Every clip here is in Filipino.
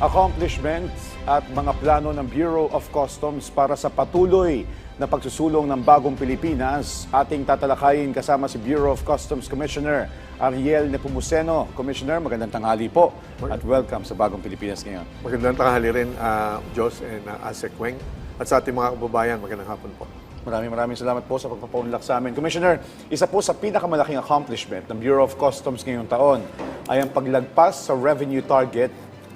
accomplishments at mga plano ng Bureau of Customs para sa patuloy na pagsusulong ng bagong Pilipinas. Ating tatalakayin kasama si Bureau of Customs Commissioner Ariel Nepomuceno. Commissioner, magandang tanghali po at welcome sa bagong Pilipinas ngayon. Magandang tanghali rin, Jos and Asek Weng. At sa ating mga kababayan, magandang hapon po. Maraming salamat po sa pagpapaunlak sa amin. Commissioner, isa po sa pinakamalaking accomplishment ng Bureau of Customs ngayong taon ay ang paglagpas sa revenue target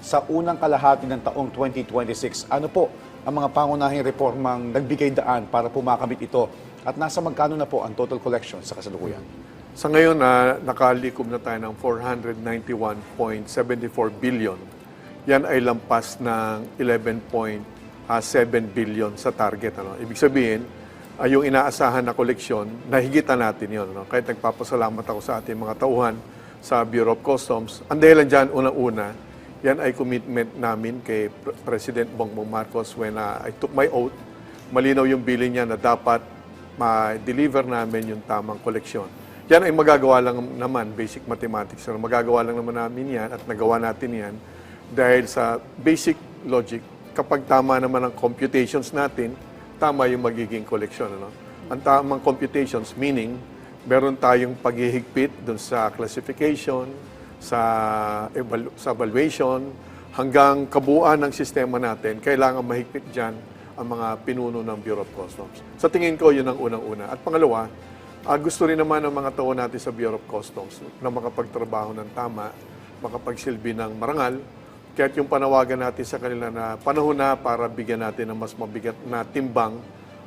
sa unang kalahati ng taong 2026. Ano po ang mga pangunahing reformang nagbigay daan para po makamit ito? At nasa magkano na po ang total collection sa kasalukuyan? Sa ngayon, nakalikom na tayo ng 491.74 billion. Yan ay lampas ng 11.7 billion sa target. Ibig sabihin, yung inaasahan na koleksyon, nahigitan natin yun. Kahit nagpapasalamat ako sa ating mga tauhan sa Bureau of Customs. Ang dahilan dyan, unang-una, yan ay commitment namin kay President Bongbong Marcos when I took my oath. Malinaw yung bilin niya na dapat ma-deliver namin yung tamang koleksyon. Yan ay magagawa lang naman, basic mathematics. Magagawa lang naman namin yan at nagawa natin yan dahil sa basic logic. Kapag tama naman ang computations natin, tama yung magiging koleksyon. Ang tamang computations, meaning, meron tayong paghihigpit dun sa classification, sa evaluation, hanggang kabuuan ng sistema natin, kailangan mahigpit dyan ang mga pinuno ng Bureau of Customs. Sa tingin ko, yun ang unang-una. At pangalawa, gusto rin naman ng mga tao natin sa Bureau of Customs na makapagtrabaho ng tama, makapagsilbi ng marangal, kaya't yung panawagan natin sa kanila na panahon na para bigyan natin ng mas mabigat na timbang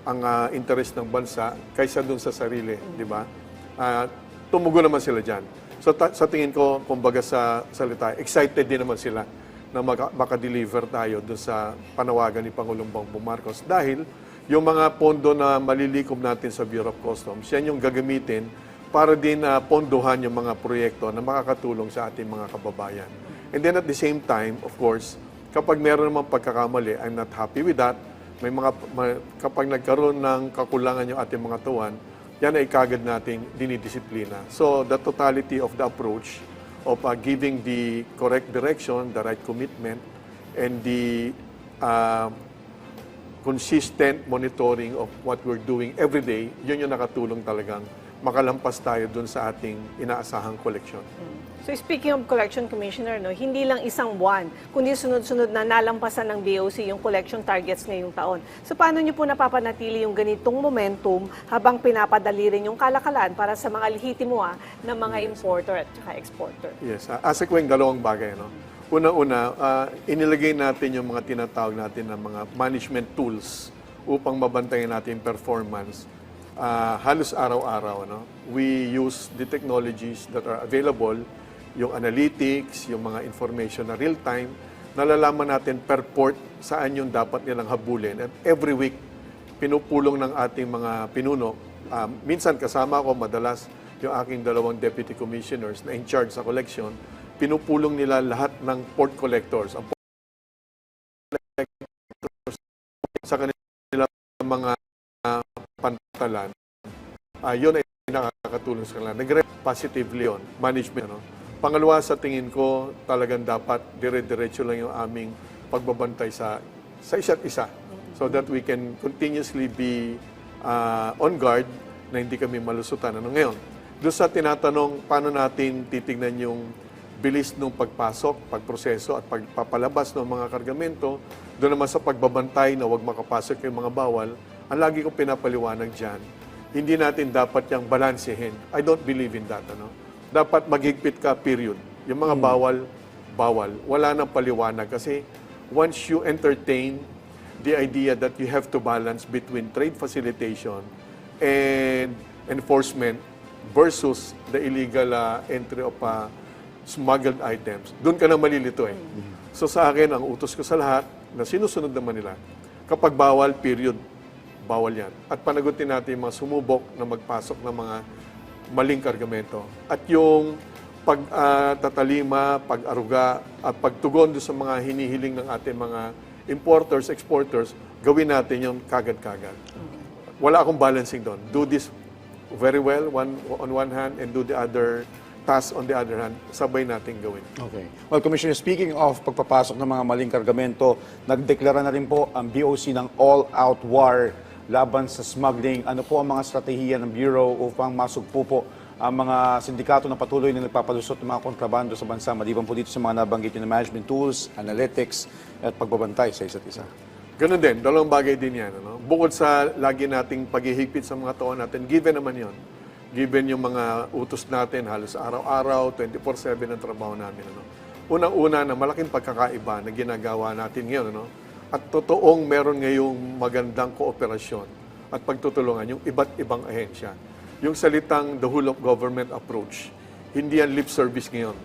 ang interest ng bansa kaysa dun sa sarili, di ba? Tumugo naman sila dyan. So sa tingin ko, kumbaga sa salita, excited din naman sila na makadeliver tayo dun sa panawagan ni Pangulong Bongbong Marcos dahil yung mga pondo na malilikom natin sa Bureau of Customs, yan yung gagamitin para din pondohan yung mga proyekto na makakatulong sa ating mga kababayan. And then at the same time, of course, kapag meron namang pagkakamali, I'm not happy with that. Kapag nagkaroon ng kakulangan yung ating mga tuwan, yan ay kagad nating dinidisiplina. So the totality of the approach of giving the correct direction, the right commitment, and the consistent monitoring of what we're doing every day, yun yung nakatulong talagang makalampas tayo dun sa ating inaasahang koleksyon. So speaking of collection, Commissioner, hindi lang isang buwan, kundi sunod-sunod na nalampasan ng BOC yung collection targets ngayong taon. So paano niyo po napapanatili yung ganitong momentum habang pinapadali rin yung kalakalan para sa mga lehitimo na mga importer at saka exporter? Yes, Asek Weng, dalawang bagay. Una-una, inilagay natin yung mga tinatawag natin na mga management tools upang mabantayan natin performance halos araw-araw. We use the technologies that are available, yung analytics, yung mga information na real-time, nalalaman natin per port saan yung dapat nilang habulin. At every week, pinupulong ng ating mga pinuno. Minsan kasama ko, madalas yung aking dalawang deputy commissioners na in charge sa collection, pinupulong nila lahat ng port collectors. Ang port collectors sa kanilang mga pantalan, yun ay nakakatulong sa kanila. Nag-react positively on management. Pangalawa, sa tingin ko, talagang dapat dire-diretso lang yung aming pagbabantay sa isa't isa so that we can continuously be on guard na hindi kami malusutan. Ngayon, doon sa tinatanong paano natin titignan yung bilis ng pagpasok, pagproseso at pagpapalabas ng mga kargamento, doon naman sa pagbabantay na huwag makapasok yung mga bawal, ang lagi kong pinapaliwanag dyan, hindi natin dapat yung balansehin. I don't believe in that. Dapat maghigpit ka, period. Yung mga bawal. Wala nang paliwanag kasi once you entertain the idea that you have to balance between trade facilitation and enforcement versus the illegal entry of smuggled items, doon ka na malilito eh. So sa akin, ang utos ko sa lahat, na sinusunod naman nila, kapag bawal, period, bawal yan. At panagutin natin yung mga sumubok na magpasok ng mga maling kargamento. At yung pagtatalima, pag-aruga, at pagtugon sa mga hinihiling ng ating mga importers, exporters, gawin natin yung kagad-kagad. Wala akong balancing doon. Do this very well on one hand and do the other task on the other hand, sabay nating gawin. Okay. Well, Commissioner, speaking of pagpapasok ng mga maling kargamento, nagdeklara na rin po ang BOC ng all-out war laban sa smuggling. Ano po ang mga estratehiya ng Bureau upang masugpo po ang mga sindikato na patuloy na nagpapalusot ng mga kontrabando sa bansa, maliban po dito sa mga nabanggit na management tools, analytics, at pagbabantay sa isa't isa? Ganun din, dalawang bagay din yan. Ano? Bukod sa lagi nating paghihigpit sa mga tao natin, given naman yon. Given yung mga utos natin, halos araw-araw, 24/7 ang trabaho namin. Ano? Unang-una na malaking pagkakaiba na ginagawa natin ngayon. Ano? At totoong meron ngayong magandang kooperasyon at pagtutulungan yung iba't ibang ahensya. Yung salitang the whole of government approach, hindi yan lip service ngayon.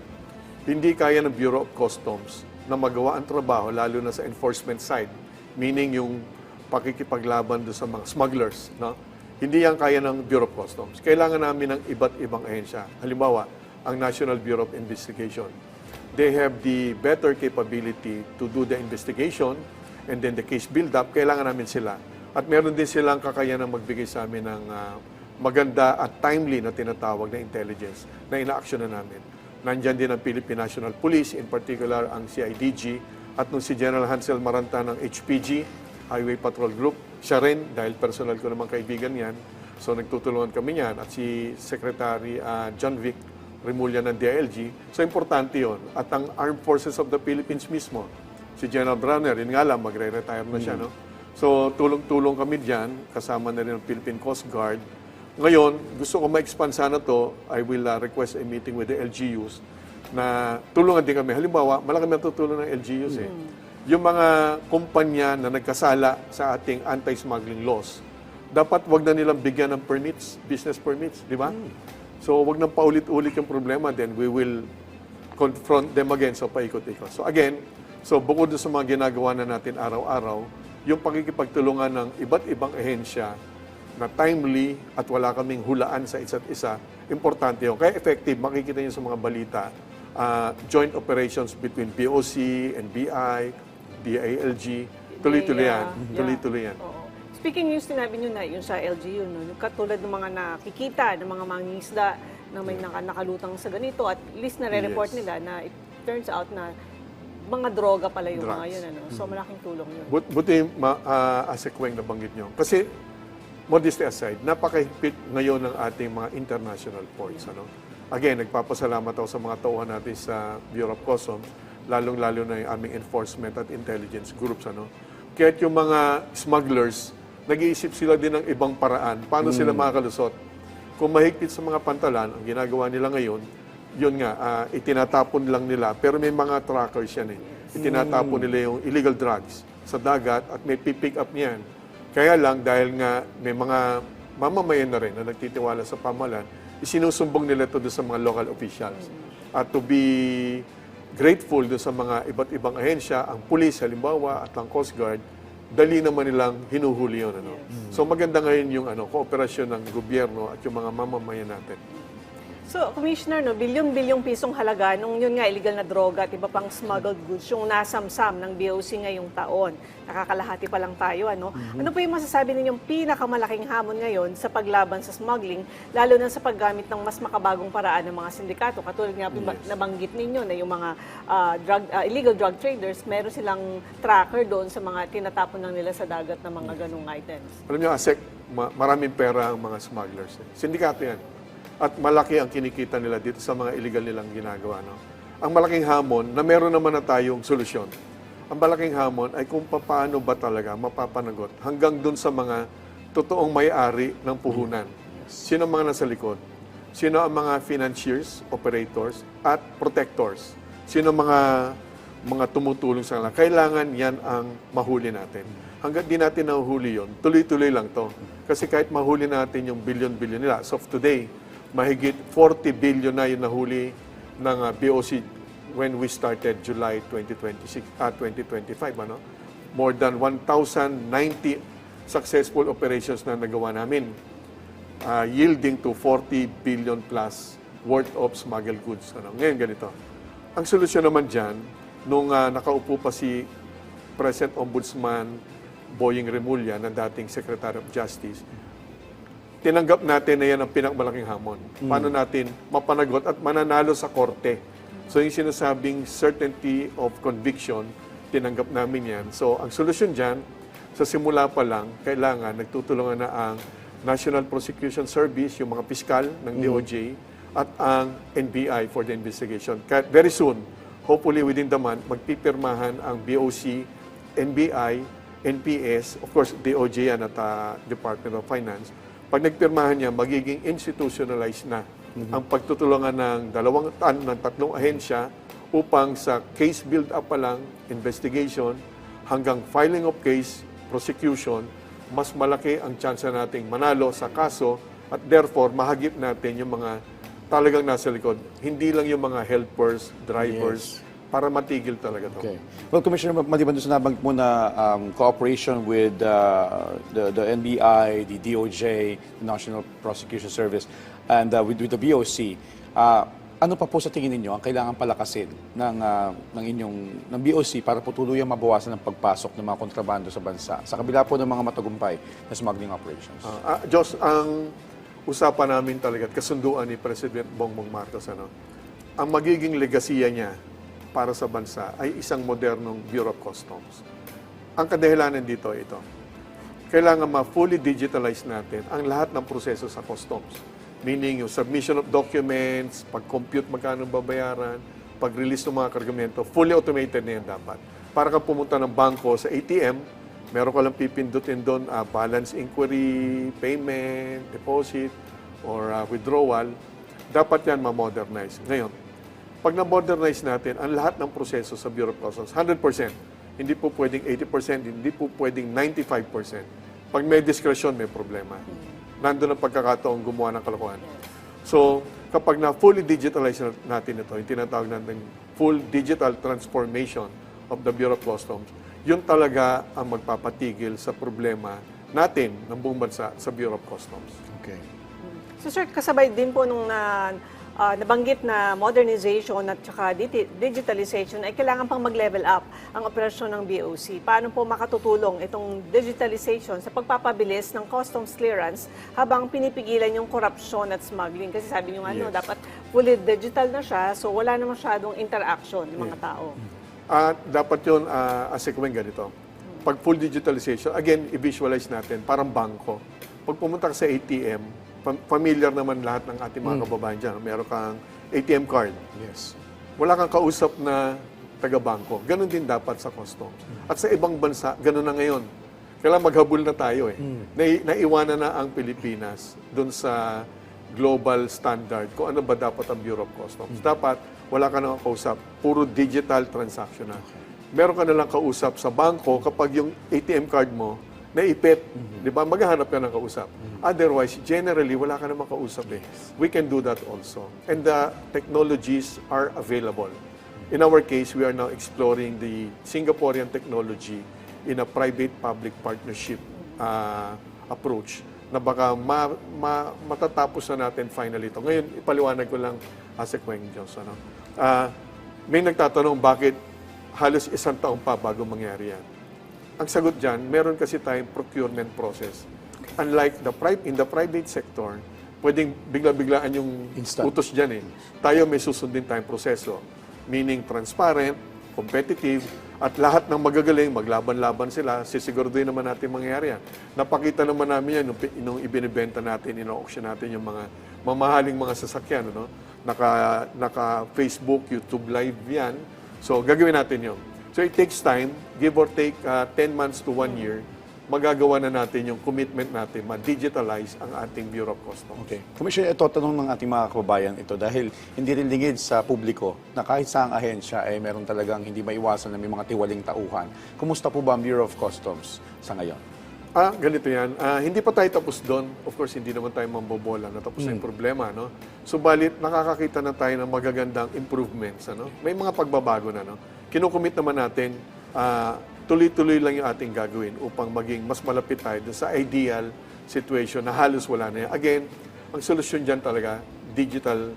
Hindi kaya ng Bureau of Customs na magawa ang trabaho, lalo na sa enforcement side, meaning yung pakikipaglaban doon sa mga smugglers. No? Hindi yan kaya ng Bureau of Customs. Kailangan namin ng iba't ibang ahensya. Halimbawa, ang National Bureau of Investigation. They have the better capability to do the investigation and then the case build-up. Kailangan namin sila. At meron din silang kakayanang magbigay sa amin ng maganda at timely na tinatawag na intelligence na ina-action na namin. Nandyan din ang Philippine National Police, in particular ang CIDG, at nung si General Hansel Maranta ng HPG, Highway Patrol Group, siya rin, dahil personal ko namang kaibigan yan, so nagtutulungan kami yan, at si Secretary John Vic Remulla ng DILG, so importante yon. At ang Armed Forces of the Philippines mismo, si General Browner, yun nga lang, magre-retire na siya, no? So tulong-tulong kami dyan, kasama na rin ang Philippine Coast Guard. Ngayon, gusto ko ma-expand sana to, I will request a meeting with the LGUs na tulungan din kami. Halimbawa, malaki matutulong ng LGUs eh. Yung mga kumpanya na nagkasala sa ating anti-smuggling laws, dapat wag na nilang bigyan ng permits, business permits, di ba? So wag nang paulit-ulit yung problema, then we will confront them again sa paikot-ikot. So again, so bukod sa mga ginagawa na natin araw-araw, yung pakikipagtulungan ng iba't ibang ahensya na timely at wala kaming hulaan sa isa't isa, importante yun. Kaya effective, makikita nyo sa mga balita, joint operations between BOC, NBI, DILG, tuloy-tuloy yan. Tuloy-tuloy yan. Oo. Speaking yung sinabi nyo na, yung sa LGU, no, yung katulad ng mga nakikita, ng mga mangingisda na may nakalutang sa ganito, at least nare-report Yes. nila na it turns out na mga droga pala yung mga Drugs. yun. Ano? So malaking tulong yun. Buti, Asekweng nabanggit nyo. Kasi, modesty aside, napakahigpit ngayon ng ating mga international ports. Ano? Again, nagpapasalamat ako sa mga tauhan natin sa Bureau of Customs, lalong-lalo na yung aming enforcement at intelligence groups. Ano? Kaya't yung mga smugglers, nag-iisip sila din ng ibang paraan. Paano sila makakalusot? Kung mahigpit sa mga pantalan, ang ginagawa nila ngayon, yun nga, itinatapon lang nila. Pero may mga trackers yan eh. Itinatapon nila yung illegal drugs sa dagat at may pick up niyan. Kaya lang, dahil nga may mga mamamayan na rin na nagtitiwala sa pamahalaan, isinusumbong nila ito doon sa mga local officials. At to be grateful doon sa mga iba't ibang ahensya, ang police, halimbawa, at ang Coast Guard, dali naman nilang hinuhuli yun. Ano? So maganda ngayon yung kooperasyon ng gobyerno at yung mga mamamayan natin. So, Commissioner, no, bilyon-bilyong pisong halaga nung yun nga illegal na droga at iba pang smuggled goods yung nasamsam ng BOC ngayong taon. Nakakalahati pa lang tayo, ano? Ano po yung masasabi ninyong pinakamalaking hamon ngayon sa paglaban sa smuggling, lalo na sa paggamit ng mas makabagong paraan ng mga sindikato? Katulad nga nabanggit ninyo na yung mga illegal drug traders, meron silang tracker doon sa mga tinatapon lang nila sa dagat na mga ganung items. Alam niyo, Asek, maraming pera ang mga smugglers. Sindikato yan. At malaki ang kinikita nila dito sa mga illegal nilang ginagawa. No? Ang malaking hamon, na meron naman na tayong solusyon, ang malaking hamon ay kung paano ba talaga mapapanagot hanggang dun sa mga totoong may-ari ng puhunan. Sino ang mga nasa likod? Sino ang mga financiers, operators, at protectors? Sino ang mga tumutulong sa kanila? Kailangan yan ang mahuli natin. Hanggang di natin nahuhuli yon, tuloy-tuloy lang to. Kasi kahit mahuli natin yung billion-billion nila, as of today, mahigit 40 billion na yung nahuli ng BOC when we started July 2025. Ano? More than 1,090 successful operations na nagawa namin, yielding to 40 billion plus worth of smuggled goods. Ano? Ngayon ganito. Ang solusyon naman dyan, nung nakaupo pa si President Ombudsman Boying Remulla, na dating Secretary of Justice, tinanggap natin na yan ang pinakamalaking hamon. Paano natin mapanagot at mananalo sa korte. So yung sinasabing certainty of conviction, tinanggap namin yan. So ang solusyon dyan, sa simula pa lang, kailangan nagtutulungan na ang National Prosecution Service, yung mga piskal ng DOJ, at ang NBI for the investigation. Kaya very soon, hopefully within the month, magpipirmahan ang BOC, NBI, NPS, of course, DOJ yan at Department of Finance. Pag nagpirmahan niya, magiging institutionalized na ang pagtutulungan ng tatlong ahensya upang sa case build-up pa lang, investigation, hanggang filing of case, prosecution, mas malaki ang chance nating manalo sa kaso at therefore mahagip natin yung mga talagang nasa likod. Hindi lang yung mga helpers, drivers, para matigil talaga to. Okay. Well, Commissioner, maliban doon sa nabanggit mo na cooperation with the NBI, the DOJ, the National Prosecution Service, and with the BOC, ano pa po sa tingin ninyo ang kailangan palakasin ng BOC para po tuluyang mabawasan ang pagpasok ng mga kontrabando sa bansa sa kabila po ng mga matagumpay na smuggling operations? Diyos, ang usapan namin talaga at kasunduan ni President Bongbong Marcos, ang magiging legasiya niya para sa bansa ay isang modernong Bureau of Customs. Ang kadahilanan dito ito. Kailangan ma-fully digitalize natin ang lahat ng proseso sa customs. Meaning yung submission of documents, pag-compute magkano babayaran, pag-release ng mga kargamento, fully automated na yan dapat. Para ka pumunta ng bangko sa ATM, meron ka lang pipindutin doon balance inquiry, payment, deposit, or withdrawal. Dapat yan ma-modernize. Ngayon, pag na-modernize natin ang lahat ng proseso sa Bureau of Customs, 100%, hindi po pwedeng 80%, hindi po pwedeng 95%. Pag may diskresyon, may problema. Nandun ang pagkakataong gumawa ng kalokohan. So, kapag na-fully digitalize natin ito, yung tinatawag natin full digital transformation of the Bureau of Customs, yun talaga ang magpapatigil sa problema natin ng buong bansa sa Bureau of Customs. Okay. So sir, kasabay din po nung nabanggit na modernization at saka digitalization ay kailangan pang mag-level up ang operasyon ng BOC. Paano po makatutulong itong digitalization sa pagpapabilis ng customs clearance habang pinipigilan yung korupsyon at smuggling? Kasi sabi nyo dapat fully digital na siya, so wala na masyadong interaction ng mga tao. Dapat yun, asikawin ganito. Pag full digitalization, again, i-visualize natin, parang bangko. Pag pumunta ka sa ATM, familiar naman lahat ng ating mga kababayan dyan. Meron kang ATM card. Yes. Wala kang kausap na taga-bangko. Ganon din dapat sa customs. At sa ibang bansa, ganon na ngayon. Kailangan maghabol na tayo eh. Naiwanan na ang Pilipinas dun sa global standard kung ano ba dapat ang Bureau of Customs. Dapat wala ka nang kausap. Puro digital transaction na. Meron ka na lang kausap sa bangko kapag yung ATM card mo naipit, di ba? Maghahanap ka ng kausap. Otherwise, generally, wala ka namang kausap eh. We can do that also. And the technologies are available. In our case, we are now exploring the Singaporean technology in a private-public partnership approach na baka matatapos na natin finally ito. Ngayon, ipaliwanag ko lang as a Kweng Diyos. May nagtatanong bakit halos isang taon pa bago mangyari yan. Ang sagot dyan, meron kasi tayong procurement process. Unlike in the private sector, pwedeng bigla-biglaan yung Instant. utos dyan eh. Tayo may susundin tayong proseso. Meaning transparent, competitive, at lahat ng magagaling, maglaban-laban sila, sisiguraduhin naman natin mangyayari yan. Napakita naman namin yan nung ibinibenta natin, ino-auction natin yung mga mamahaling mga sasakyan. Naka-Facebook, YouTube Live yan. So, gagawin natin yun. So it takes time, give or take 10 months to 1 year, magagawa na natin yung commitment natin, ma-digitalize ang ating Bureau of Customs. Okay. Commissioner, ito tanong ng ating mga kababayan ito dahil hindi rin lingid sa publiko na kahit saang ahensya ay meron talagang hindi maiwasan na may mga tiwaling tauhan. Kumusta po ba ang Bureau of Customs sa ngayon? Ganito yan. Hindi pa tayo tapos doon. Of course, hindi naman tayo mambobola. Natapos na yung problema. No? Subalit, nakakakita na tayo ng magagandang improvements. May mga pagbabago na. Kinukumit naman natin, tuloy-tuloy lang yung ating gagawin upang maging mas malapit tayo dun sa ideal situation na halos wala na yan. Again, ang solusyon dyan talaga, digital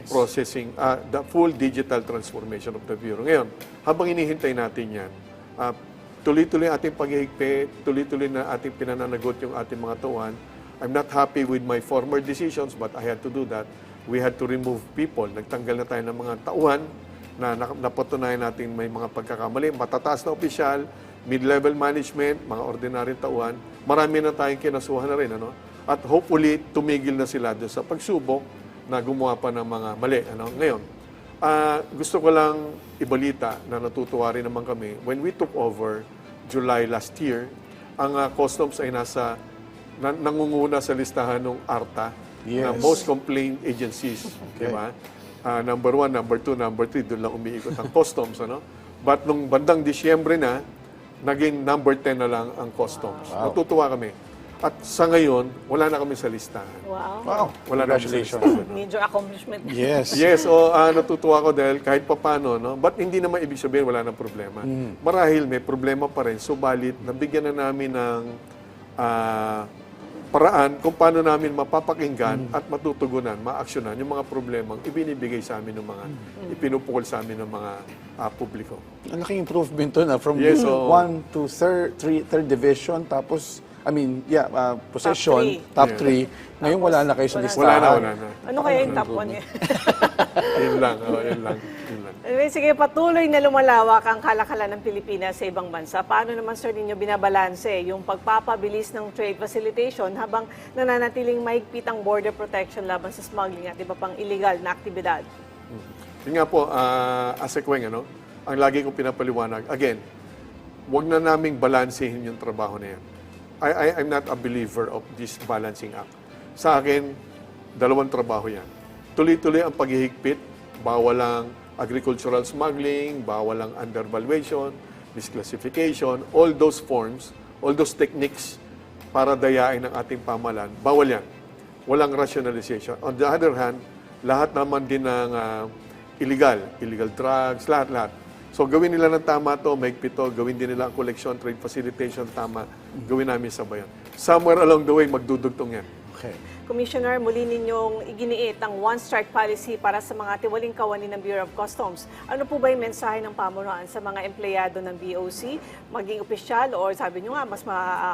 processing, the full digital transformation of the Bureau. Ngayon, habang inihintay natin yan, tuloy-tuloy ating paghihigpit, tuloy-tuloy na ating pinananagot yung ating mga tauhan, I'm not happy with my former decisions, but I had to do that. We had to remove people. Nagtanggal na tayo ng mga tauhan na napatunayan natin may mga pagkakamali. Matataas na opisyal, mid-level management, mga ordinaryong tauhan. Marami na tayong kinasuhan na rin. Ano? At hopefully, tumigil na sila doon sa pagsubok na gumawa pa ng mga mali. Ano? Ngayon, gusto ko lang ibalita na natutuwa rin naman kami. When we took over July last year, ang customs ay nangunguna sa listahan ng ARTA na Yes. most complaint agencies. Di ba? Number 1, number 2, number 3, doon lang umiikot ang customs. Ano? But nung bandang Disyembre na, naging number 10 na lang ang customs. Natutuwa kami. At sa ngayon, wala na kami sa listahan. Wow. Wow, Wala na kami sa congratulations. listahan. Major accomplishment. Yes. Yes, natutuwa ko dahil kahit papano, no? But hindi naman ibig sabihin wala nang problema. Marahil may problema pa rin, subalit nabigyan na namin ng paraan kung paano namin mapapakinggan at matutugunan, maaksyonan yung mga problemang ibinibigay sa amin ng mga, ipinupukol sa amin ng mga publiko. Ang laking improvement to na from Yes, so- 1 to third division, tapos, possession, top 3. Ngayon wala na kayo sa listahan. Wala na. Ano kaya yung top 1 niya? Yun lang, yun lang. Anyway, sige, patuloy na lumalawak ang kalakalan ng Pilipinas sa ibang bansa. Paano naman, sir, ninyo binabalanse yung pagpapabilis ng trade facilitation habang nananatiling mahigpit ang border protection laban sa smuggling at iba pang illegal na aktibidad? Yun nga po, Asekweng, ang lagi kong pinapaliwanag, again, wag na naming balansehin yung trabaho na yan. I'm not a believer of this balancing act. Sa akin, dalawang trabaho yan. Tuloy-tuloy ang paghihigpit, bawal ang agricultural smuggling, bawal ang undervaluation, misclassification, all those forms, all those techniques para dayain ang ating pamalan, bawal yan. Walang rationalization. On the other hand, lahat naman din ng illegal drugs, lahat. So gawin nila ng tama to, mahigpit to, gawin din nila ang collection, trade facilitation, tama, gawin namin sabayan. Somewhere along the way, magdudugtong yan. Okay. Commissioner, muli ninyong iginiit ang one-strike policy para sa mga tiwaling kawani ng Bureau of Customs. Ano po ba yung mensahe ng pamunuan sa mga empleyado ng BOC, maging opisyal o sabi nyo nga, mas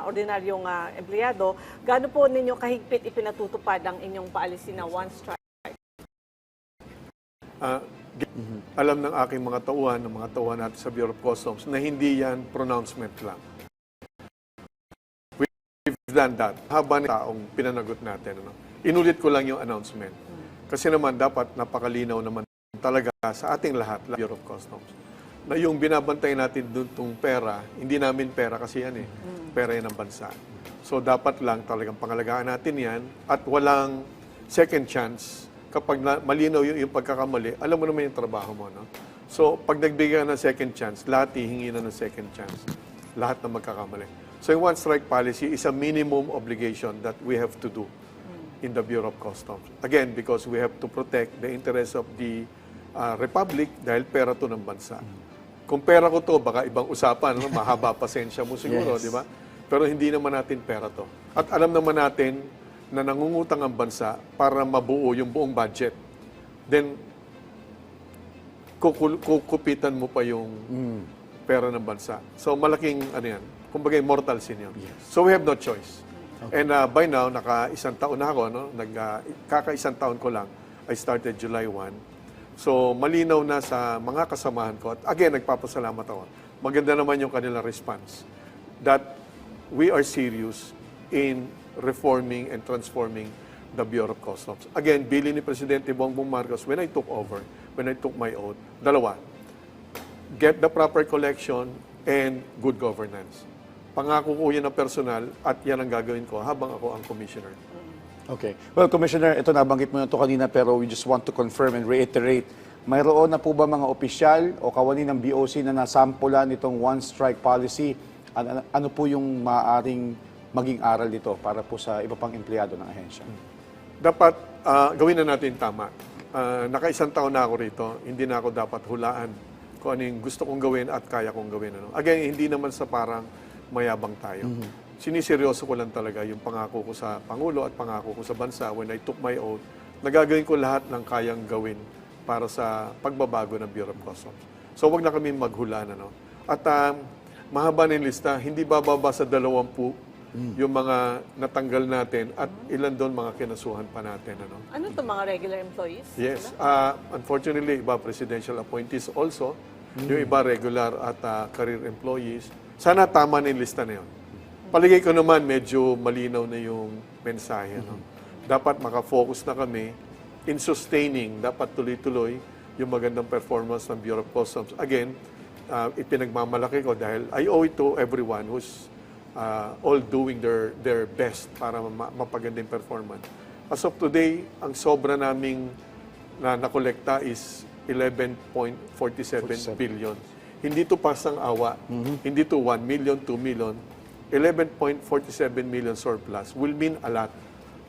ordinaryong empleyado, gaano po ninyo kahigpit ipinatutupad ang inyong paalisin na one-strike? Alam ng aking mga tauhan, ng mga tauhan natin sa Bureau of Customs, na hindi yan pronouncement lang. We've done that. Haba ng taong pinanagot natin. Inulit ko lang yung announcement. Kasi naman dapat napakalinaw naman talaga sa ating lahat, Bureau of Customs, na yung binabantay natin doon tong pera, hindi namin pera kasi yan eh. Pera yan ng bansa. So dapat lang talagang pangalagaan natin yan at walang second chance. Kapag malinaw yung pagkakamali, alam mo naman yung trabaho mo. No? So, pag nagbigay ka ng second chance, lahat hihingi na ng second chance. Lahat na magkakamali. So, yung one-strike policy is a minimum obligation that we have to do in the Bureau of Customs. Again, because we have to protect the interests of the Republic dahil pera to ng bansa. Kung pera ko to, baka ibang usapan, no? Mahaba pasensya mo siguro, Yes. di ba? Pero hindi naman natin pera to. At alam naman natin na nangungutang ang bansa para mabuo yung buong budget. Then, kukupitan mo pa yung pera ng bansa. So, malaking, yan, kumbaga, mortal sin yun. So, we have no choice. Okay. And by now, naka-isang taon na ako, no? Kaka-isang taon ko lang. I started July 1. So, malinaw na sa mga kasamahan ko. At again, nagpapasalamat ako. Maganda naman yung kanilang response. That we are serious in reforming and transforming the Bureau of Customs. Again, bilin ni Presidente Bongbong Marcos, when I took over, when I took my oath, dalawa, get the proper collection and good governance. Pangako ko yan na personal at yan ang gagawin ko habang ako ang commissioner. Okay. Well, Commissioner, ito nabanggit mo na ito kanina pero we just want to confirm and reiterate. Mayroon na po ba mga opisyal o kawani ng BOC na nasampulan itong one-strike policy? Ano po yung maaaring maging aral dito para po sa iba pang empleyado ng ahensya? Dapat gawin na natin tama. Naka-isang taon na ako rito, hindi na ako dapat hulaan kung ano yung gusto kong gawin at kaya kong gawin. Ano. Again, hindi naman sa parang mayabang tayo. Siniseryoso ko lang talaga yung pangako ko sa Pangulo at pangako ko sa bansa when I took my oath, nagagawin ko lahat ng kayang gawin para sa pagbabago ng Bureau of Customs. So, wag na kami maghulaan. Ano. At mahaba na yung lista, hindi bababa sa 20 yung mga natanggal natin at ilan doon mga kinasuhan pa natin. Ano? Ano to mga regular employees? Yes. Unfortunately, iba presidential appointees also. Yung iba regular at career employees. Sana tama na yung lista na yun. Paligay ko naman, medyo malinaw na yung mensahe. No? Dapat makafocus na kami in sustaining, dapat tuloy-tuloy yung magandang performance ng Bureau of Customs. Again, ipinagmamalaki ko dahil I owe it to everyone who's all doing their best para mapaganda yung performance. As of today, ang sobra naming nakolekta is 11.47 billion. Hindi to pasang awa. Hindi to 1 million, 2 million. 11.47 million surplus will mean a lot.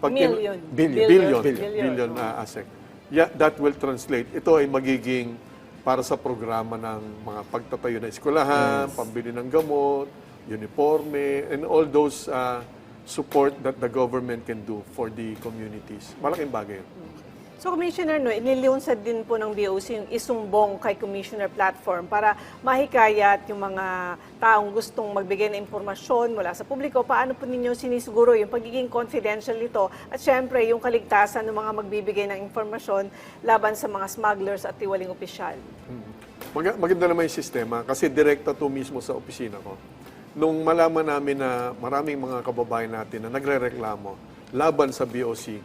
Million. Billion ASEC. Yeah, that will translate. Ito ay magiging para sa programa ng mga pagtatayo ng eskwelahan, pambili ng gamot, uniforme, and all those support that the government can do for the communities. Malaking bagay yun. So, Commissioner, iniliunsad din po ng BOC yung isumbong kay Commissioner Platform para mahikayat yung mga taong gustong magbigay ng impormasyon mula sa publiko. Paano po ninyo sinisiguro yung pagiging confidential nito at syempre yung kaligtasan ng mga magbibigay ng impormasyon laban sa mga smugglers at tiwaling opisyal? Maganda naman yung sistema kasi direkta to mismo sa opisina ko. Nung malaman namin na maraming mga kababayan natin na nagre-reklamo laban sa BOC,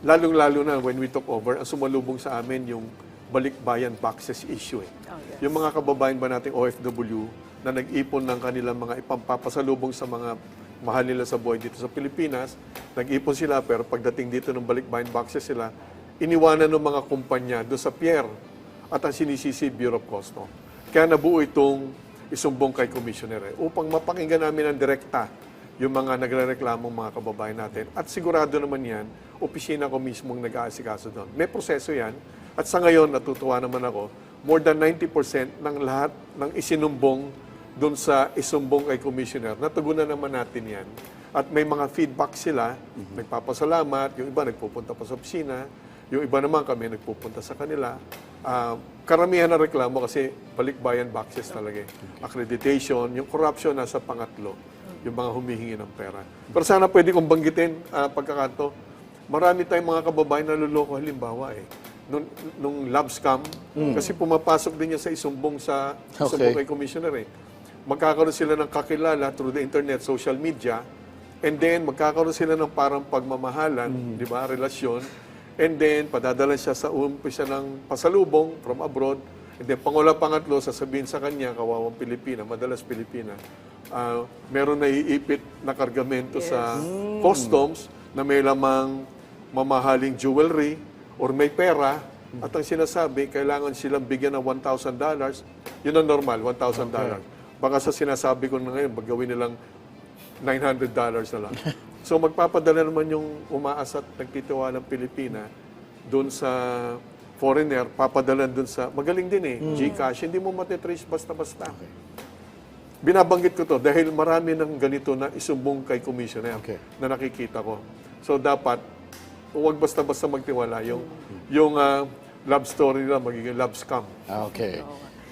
lalong-lalo na when we took over, ang sumalubong sa amin yung balikbayan boxes issue. Oh, yes. Yung mga kababayan ba nating OFW na nag-ipon ng kanilang mga ipampapasalubong sa mga mahal nila sa buhay dito sa Pilipinas, nag-ipon sila pero pagdating dito ng balikbayan boxes sila, iniwanan ng mga kumpanya doon sa pier at ang sinisisi Bureau of Customs. Kaya nabuo itong isumbong kay Commissioner upang mapakinggan namin ng direkta yung mga nagre-reklamong mga kababayan natin. At sigurado naman yan, opisina ko mismong nag-aasikaso doon. May proseso yan. At sa ngayon, natutuwa naman ako, more than 90% ng lahat ng isinumbong doon sa isumbong kay Commissioner, natugunan naman natin yan. At may mga feedback sila, nagpapasalamat, yung iba nagpupunta pa sa opisina, yung iba naman kami nagpupunta sa kanila. Karamihan na reklamo kasi balikbayan boxes talaga. Accreditation, yung corruption nasa pangatlo, yung mga humihingi ng pera. Pero sana pwede kong banggitin pagkakanto, marami tayong mga kababayan na luloko halimbawa nung lab scam, kasi pumapasok din niya sa isumbong kay Commissioner Magkakaroon sila ng kakilala through the internet, social media, and then magkakaroon sila ng parang pagmamahalan, di ba, relasyon, and then padadala siya sa umpisa ng pasalubong from abroad, and then pangatlo, sasabihin sa kanya, kawawang Pilipina, madalas Pilipina, meron na iipit na kargamento sa customs na may lamang mamahaling jewelry or may pera at ang sinasabi, kailangan silang bigyan ng $1,000. Yun ang normal, $1,000. Baka sa sinasabi ko na ngayon, magawin nilang $900 na lang. So magpapadala naman yung umaas at nagtitiwalang Pilipina doon sa foreigner, papadalan doon sa, magaling din GCash, hindi mo matitrace basta-basta. Binabanggit ko to dahil marami ng ganito na isumbong kay Commissioner na nakikita ko. So dapat, huwag basta-basta magtiwala. Yung love story nila magiging love scam. Okay.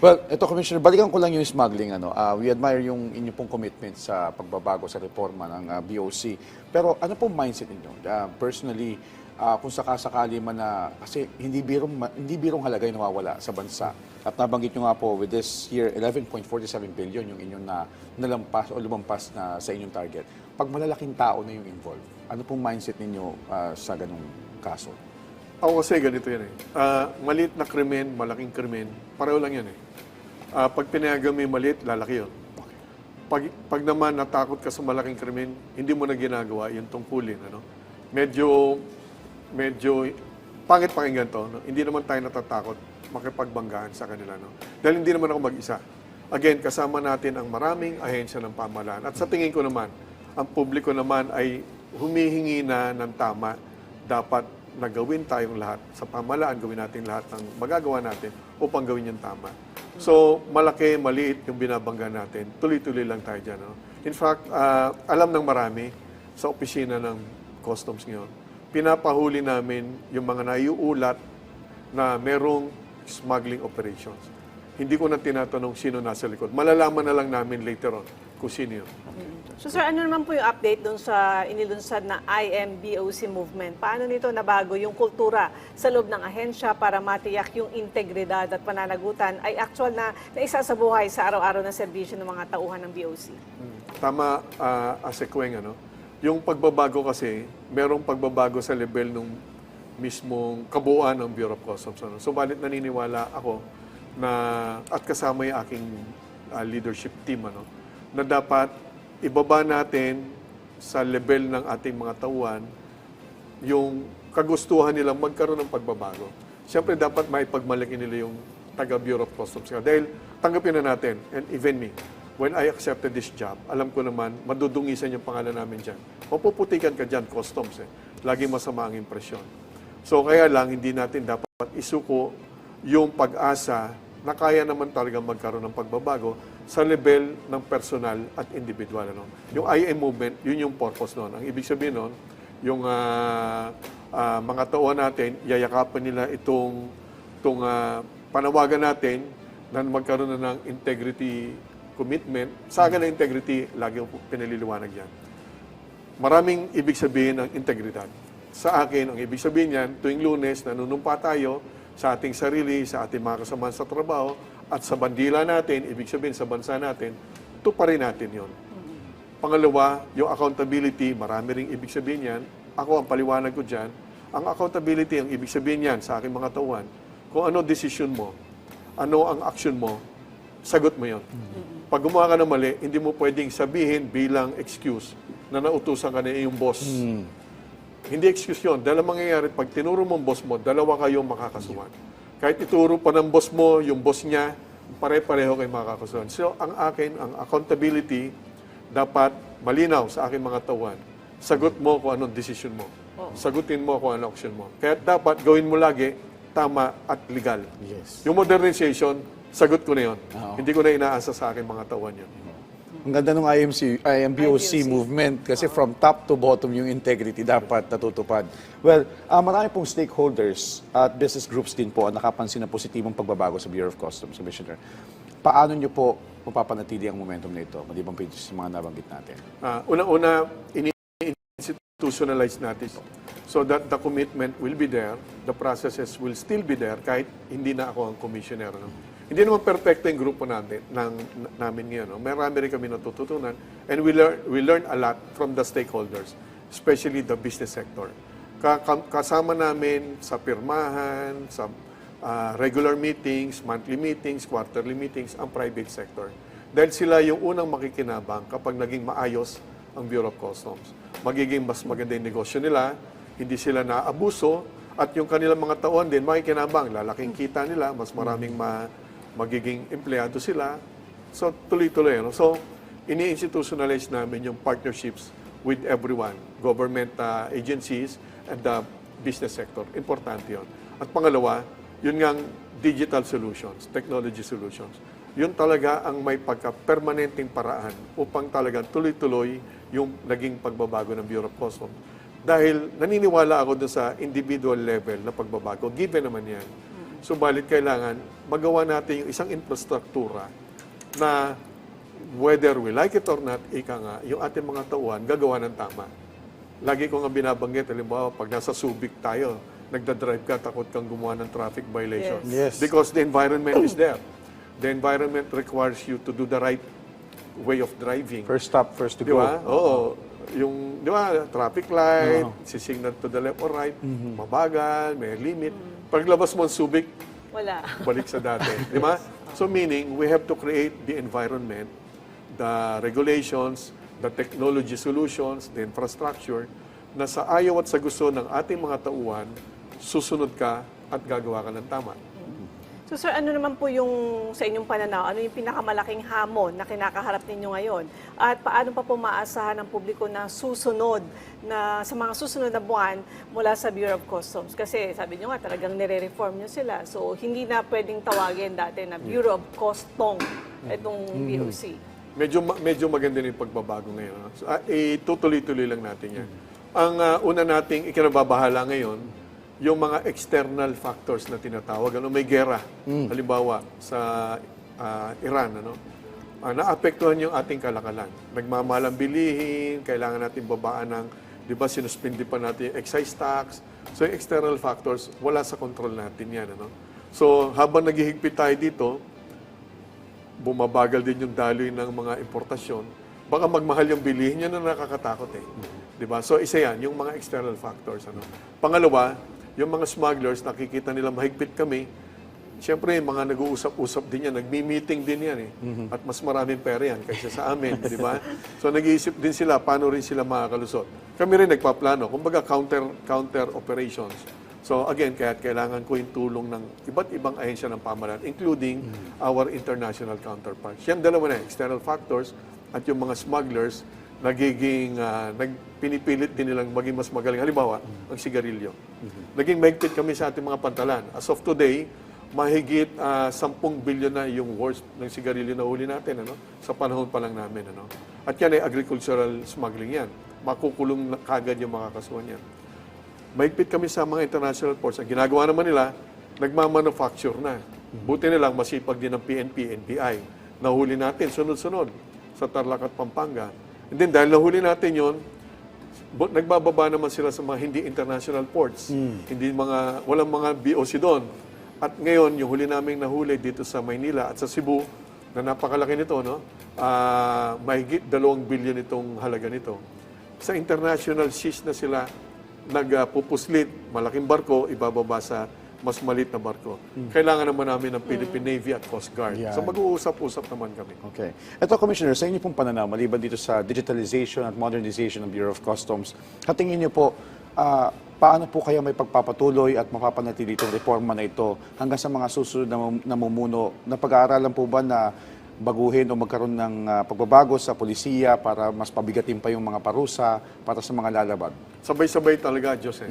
Well, ito Commissioner, balikan ko lang yung smuggling. We admire yung inyo pong commitment sa pagbabago sa reforma ng BOC. Pero ano pong mindset ninyo? Personally, kung sakasakali man na, kasi hindi birong halaga yung nawawala sa bansa. At nabanggit nyo nga po, with this year, 11.47 billion yung inyong nalampas o lumampas na sa inyong target. Pag malalaking tao na yung involved, ano pong mindset ninyo sa ganung kaso? Ako kasi ganito yan maliit na krimen, malaking krimen, pareho lang yan Pag pinayagan mo yung maliit, lalaki yun. Pag naman natakot ka sa malaking krimen, hindi mo na ginagawa yung tungkulin. Medyo pangit pakinggan to. Hindi naman tayo natatakot makipagbanggaan sa kanila. Dahil hindi naman ako mag-isa. Again, kasama natin ang maraming ahensya ng pamahalaan. At sa tingin ko naman, ang publiko naman ay humihingi na ng tama. Dapat nagawin tayong lahat. Sa pamahalaan, gawin natin lahat ng magagawa natin upang gawin yung tama. So, malaki, maliit yung binabangga natin. Tuloy-tuloy lang tayo dyan. In fact, alam ng marami sa opisina ng Customs ngayon, pinapahuli namin yung mga naiulat na merong smuggling operations. Hindi ko na tinatanong sino nasa likod. Malalaman na lang namin later on kung sino yun. So sir, ano naman po yung update doon sa inilunsad na IMBOC movement? Paano nito nabago yung kultura sa loob ng ahensya para matiyak yung integridad at pananagutan ay actual na naisasabuhay sa araw-araw na serbisyo ng mga tauhan ng BOC? Tama, Asekweng, ano? Yung pagbabago kasi, merong pagbabago sa level ng mismong kabuuan ng Bureau of Customs. Ano? Subalit naniniwala ako na, at kasama yung aking leadership team, ano, na dapat ibaba natin sa level ng ating mga tauhan yung kagustuhan nilang magkaroon ng pagbabago. Siyempre, dapat maipagmalaki nila yung taga-Bureau of Customs. Dahil tanggapin na natin, and even me, when I accepted this job, alam ko naman, madudungisan yung pangalan namin dyan. Mapuputikan ka dyan, customs. Lagi masama ang impresyon. So, kaya lang, hindi natin dapat isuko yung pag-asa na kaya naman talaga magkaroon ng pagbabago sa level ng personal at individual. Ano? Yung IM movement, yun yung purpose nun. Ang ibig sabihin nun, yung mga tauhan natin, yayakapan nila itong panawagan natin na magkaroon na ng integrity commitment. Sa akin na integrity, lagi ko pinaliliwanag yan. Maraming ibig sabihin ng integridad. Sa akin, ang ibig sabihin yan, tuwing Lunes, nanunumpa tayo sa ating sarili, sa ating mga kasamahan sa trabaho, at sa bandila natin, ibig sabihin sa bansa natin, tuparin natin yon. Pangalawa, yung accountability, marami ring ibig sabihin yan. Ako, ang paliwanag ko dyan, ang accountability, ang ibig sabihin yan sa aking mga tauhan, kung ano decision mo, ano ang action mo, sagot mo yon. Pag gumawa ka ng mali, hindi mo pwedeng sabihin bilang excuse na nautusan ka na yung boss. Hindi excuse yun. Dahil ang mangyayari, pag tinuro mo ang boss mo, dalawa kayong makakasuhan. Kahit ituro pa ng boss mo, yung boss niya, pare-pareho kayo makakasuhan. So, ang akin, ang accountability, dapat malinaw sa aking mga tauhan. Sagot mo kung anong decision mo. Sagutin mo kung anong action mo. Kaya dapat gawin mo lagi, tama at legal. Yes. Yung modernization, sagot ko na yun. Hindi ko na inaasa sa aking mga tauhan yun. Ang ganda ng IMBOC movement kasi from top to bottom yung integrity dapat natutupad. Well, marami pong stakeholders at business groups din po ang nakapansin ng positibong pagbabago sa Bureau of Customs, Commissioner. Paano nyo po mapapanatili ang momentum na ito, maliban pa sa mga nabanggit natin? Unang-una, ini-institutionalize natin ito. So that the commitment will be there, the processes will still be there kahit hindi na ako ang commissioner. No? Hindi naman perfecto yung grupo namin ngayon. No? Marami rin kami natututunan and we learn a lot from the stakeholders, especially the business sector. Kasama namin sa pirmahan, sa regular meetings, monthly meetings, quarterly meetings, ang private sector. Dahil sila yung unang makikinabang kapag naging maayos ang Bureau of Customs. Magiging mas maganda yung negosyo nila, hindi sila naabuso, at yung kanilang mga tauhan din makikinabang, lalaking kita nila, mas maraming magiging empleyado sila. So, tuloy-tuloy. No? So, ini-institutionalize namin yung partnerships with everyone, government agencies and the business sector. Importante yun. At pangalawa, yun ngang digital solutions, technology solutions. Yun talaga ang may pagka-permanenteng paraan upang talagang tuloy-tuloy yung naging pagbabago ng Bureau of Customs. Dahil naniniwala ako dun sa individual level na pagbabago, given naman yan. Subalit kailangan magawa natin yung isang infrastruktura na whether we like it or not, ika nga, yung ating mga tauhan gagawa ng tama. Lagi ko nga binabanggit, halimbawa, pag nasa Subic tayo, nagdadrive ka, takot kang gumawa ng traffic violation. Yes. Because the environment is there. The environment requires you to do the right way of driving. First stop, first to Di go. ba? Oo. Yung, di ba, traffic light, sisignal to the left or right, mabagal, may limit. Paglabas mo ang Subic, Wala. balik sa dati. Di ba? So meaning, we have to create the environment, the regulations, the technology solutions, the infrastructure, na sa ayaw at sa gusto ng ating mga tauhan, susunod ka at gagawa ka ng tama. So sir, ano naman po yung sa inyong pananaw, ano yung pinakamalaking hamon na kinakaharap ninyo ngayon? At paano pa po maasahan ng publiko na susunod, na sa mga susunod na buwan mula sa Bureau of Customs? Kasi sabi nyo nga, talagang nire-reform nyo sila. So hindi na pwedeng tawagin dati na Bureau of Customs itong BOC. Medyo maganda na yung pagbabago ngayon. So, itutuloy-tuloy lang natin yan. Ang una nating ikinababahala ngayon, yung mga external factors na tinatawag. May gera, halimbawa, sa Iran. naapektuhan yung ating kalakalan. Nagmamahal ang bilihin, kailangan natin babaan ng, di ba, sinuspindi pa natin yung excise tax. So yung external factors, wala sa control natin yan. Ano? So habang naghihigpit tayo dito, bumabagal din yung daloy ng mga importasyon, baka magmahal yung bilihin, yan na nakakatakot eh. Di ba? So isa yan, yung mga external factors. Ano? Pangalawa, yung mga smugglers, nakikita nila mahigpit kami, siyempre, mga nag-uusap-usap din yan, nagmi-meeting din yan eh. At mas maraming pera yan kaysa sa amin, di ba? So nag-iisip din sila, paano rin sila makakalusot. Kami rin nagpaplano, kumbaga counter operations. So again, kaya kailangan ko yung tulong ng iba't ibang ahensya ng pamahalaan, including our international counterparts. Yan dalawa na, external factors at yung mga smugglers, pinipilit din nilang maging mas magaling. Halimbawa, ang sigarilyo. Naging mahigpit kami sa ating mga pantalan. As of today, mahigit 10 billion na yung worth ng sigarilyo na huli natin sa panahon pa lang namin. At yan ay agricultural smuggling yan. Makukulong kagad yung mga kasuhan yan. Mahigpit kami sa mga international ports. Ang ginagawa naman nila, nagmamanufacture na. Buti nilang masipag din ng PNP, NBI. Nahuli natin sunod-sunod sa Tarlac at Pampanga. And then dahil nahuli natin yon, nagbababa naman sila sa mga hindi international ports. Walang mga BOC doon. At ngayon, yung huli naming nahuli dito sa Maynila at sa Cebu, na napakalaki nito, mahigit 2 billion itong halaga nito. Sa international seas na sila nagpupuslit, malaking barko, ibababa sa mas maliit na barko. Kailangan naman namin ng Philippine Navy at Coast Guard. Yan. So mag-uusap-usap naman kami. Okay. Ito, Commissioner, sa inyo pong pananaw, maliban dito sa digitalization at modernization ng Bureau of Customs, katingin niyo po, paano po kayo may pagpapatuloy at mapapanatili itong reforma na ito hanggang sa mga susunod na namumuno? Na pag-aaralan po ba na baguhin o magkaroon ng pagbabago sa polisiya para mas pabigatin pa yung mga parusa para sa mga lalabag? Sabay-sabay talaga, Diyos.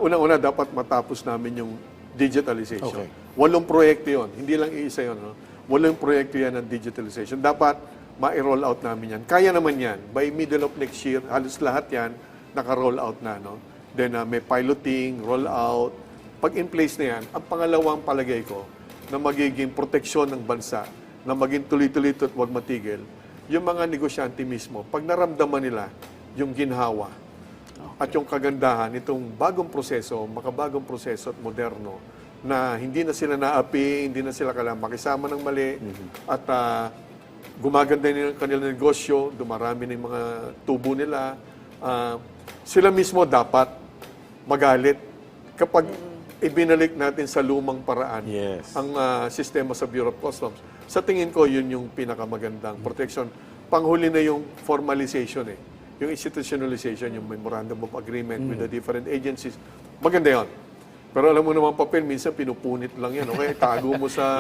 Unang-una, dapat matapos namin yung digitalization. Okay. 8 proyekto yun. Hindi lang iisa yun. 8 proyekto yan ng digitalization. Dapat ma-roll out namin yan. Kaya naman yan. By middle of next year, halos lahat yan naka-roll out na. Then may piloting, roll out. Pag in place na yan, ang pangalawang palagay ko na magiging proteksyon ng bansa, na maging tuloy-tuloy at huwag matigil, yung mga negosyante mismo, pag naramdaman nila yung ginhawa at yung kagandahan itong bagong proseso, makabagong proseso at moderno, na hindi na sila naapi, hindi na sila kailangan makisama ng mali, at gumaganda yung kanilang negosyo, dumarami ng mga tubo nila, sila mismo dapat magalit kapag ibinalik natin sa lumang paraan ang sistema sa Bureau of Customs. Sa tingin ko, yun yung pinakamagandang protection. Panghuli na yung formalization yung institutionalization, yung memorandum of agreement with the different agencies. Maganda yun. Pero alam mo naman, papel, minsan pinupunit lang yan. Okay, tago mo sa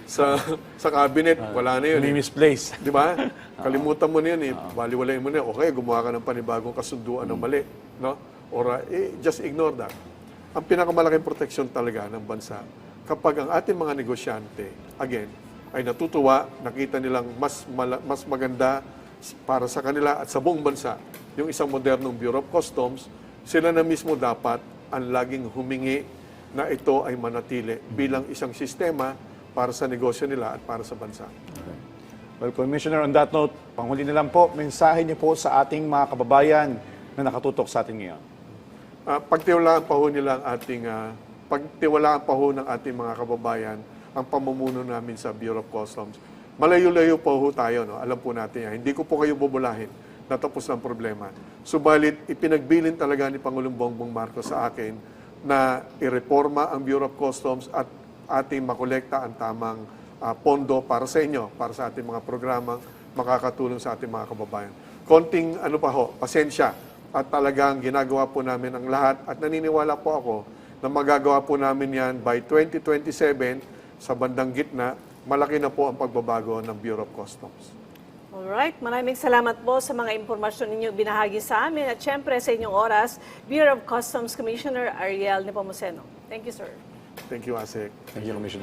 sa cabinet, wala na yun. Misplace. Di ba? Kalimutan mo na yun. Baliwalayin mo na. Okay, gumawa ka ng panibagong kasunduan ng mali. No? Or just ignore that. Ang pinakamalaking proteksyon talaga ng bansa, kapag ang ating mga negosyante, again, ay natutuwa, nakita nilang mas maganda para sa kanila at sa buong bansa, yung isang modernong Bureau of Customs, sila na mismo dapat ang laging humingi na ito ay manatili bilang isang sistema para sa negosyo nila at para sa bansa. Okay. Well, Commissioner, on that note, panghuli na lang po, mensahe niyo po sa ating mga kababayan na nakatutok sa atin ngayon. Pagtiwalaan pa ho nila ang ating pagtiwalaan pa ho ng ating mga kababayan ang pamumuno namin sa Bureau of Customs. Malayo-layo po ho tayo, alam po natin yan. Hindi ko po kayo bubulahin, natapos ang problema. Subalit, ipinagbilin talaga ni Pangulong Bongbong Marcos sa akin na ireforma ang Bureau of Customs at ating makolekta ang tamang pondo para sa inyo, para sa ating mga programang makakatulong sa ating mga kababayan. Konting pasensya, at talagang ginagawa po namin ang lahat at naniniwala po ako na magagawa po namin yan by 2027 sa bandang gitna, malaki na po ang pagbabago ng Bureau of Customs. Alright, maraming salamat po sa mga impormasyon ninyo binahagi sa amin at syempre sa inyong oras, Bureau of Customs Commissioner Ariel Nepomuceno. Thank you, sir. Thank you, Asik. Thank you, Commissioner.